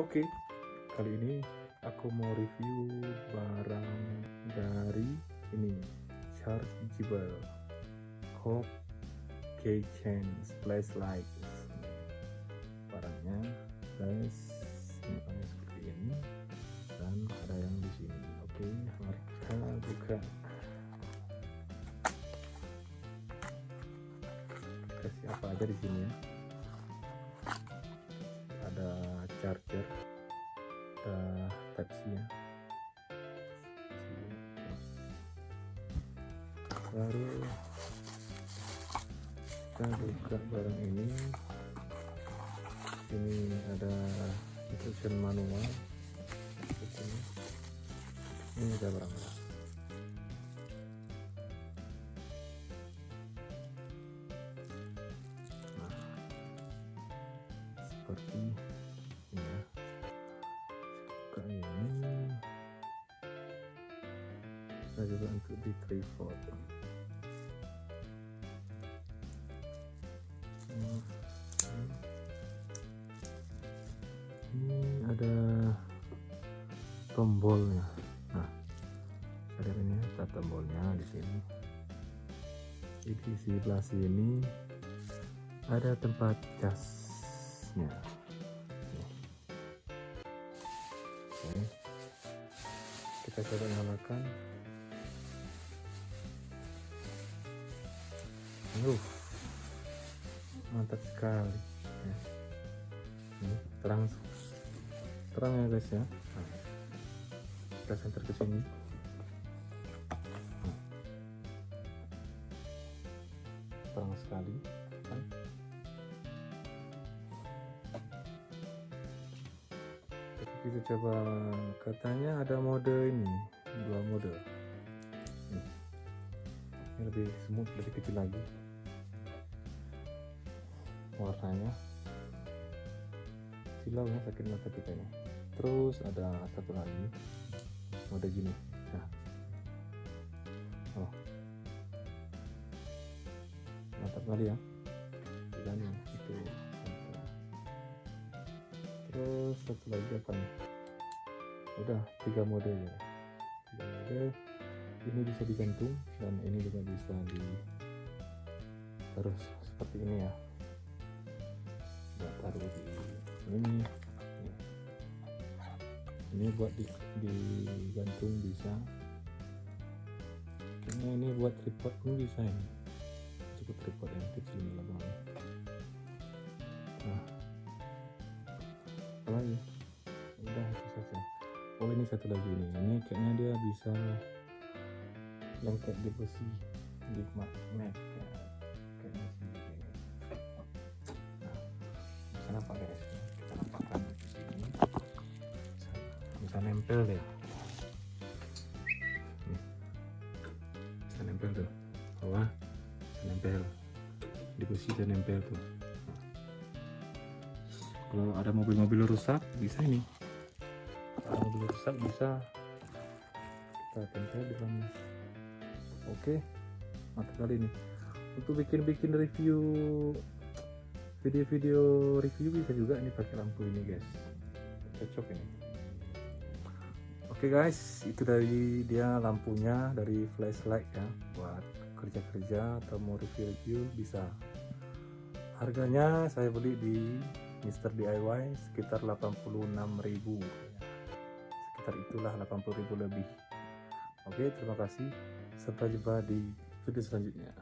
Oke, kali ini aku mau review barang dari ini, Chargeable Hot Keychain Flashlight. Barangnya guys, ini seperti ini dan ada yang di sini. Oke, mari kita buka. Kasih apa aja di sini ya? Ada charger, ada Type-C ya. Baru kita buka barang ini. Ini ada instruction manual. Ini ada barang-barang. Nah, seperti ini ya. Buka ini. Bisa juga untuk di tripod. Ini ada tombolnya. Nah, lihat ini ada tombolnya di sini. Di sebelah sini ada tempat casnya. Oke. Kita coba nyalakan. Mantap sekali ya. Ini terang ya guys ya. Nah, kita center ke sini. Terang sekali kan? Jadi kita coba, katanya ada mode ini, 2 mode. Ini lebih smooth, lebih kecil lagi warnanya, silau ya, sakit mata kita ya. Terus ada satu lagi mode gini. Nah, oh, mantap kali ya, dan itu. Terus satu lagi apa nih? Udah 3 mode ya. 3 mode. Ini bisa digantung dan ini juga bisa terus seperti ini ya. Buat taruh di ini. Ini buat digantung bisa. Kayaknya ini buat tripod pun bisa ini. Cukup tripod yang kecil ini lubangnya. Nah, apa lagi? Udah itu saja. Oh, ini satu lagi nih. Ini kayaknya dia bisa lengket di besi, di magnet kayaknya sih. Nah, bisa nampak guys, kita nampakkan di sini. Bisa nempel deh. Bisa nempel tuh, bawah bisa nempel di besi, bisa nempel tuh. Kalau ada mobil-mobil rusak bisa ini. Kalau mobil rusak bisa kita tempel di dalamnya. Oke, mantap kali ini. Untuk bikin review, video review bisa juga ini pakai lampu ini guys, cocok ini. Oke guys, itu dari dia lampunya, dari flashlight ya, buat kerja atau mau review bisa. Harganya saya beli di Mr. DIY sekitar 86.000 ya. Sekitar itulah 80.000 lebih. Oke, terima kasih. Sampai jumpa di video selanjutnya.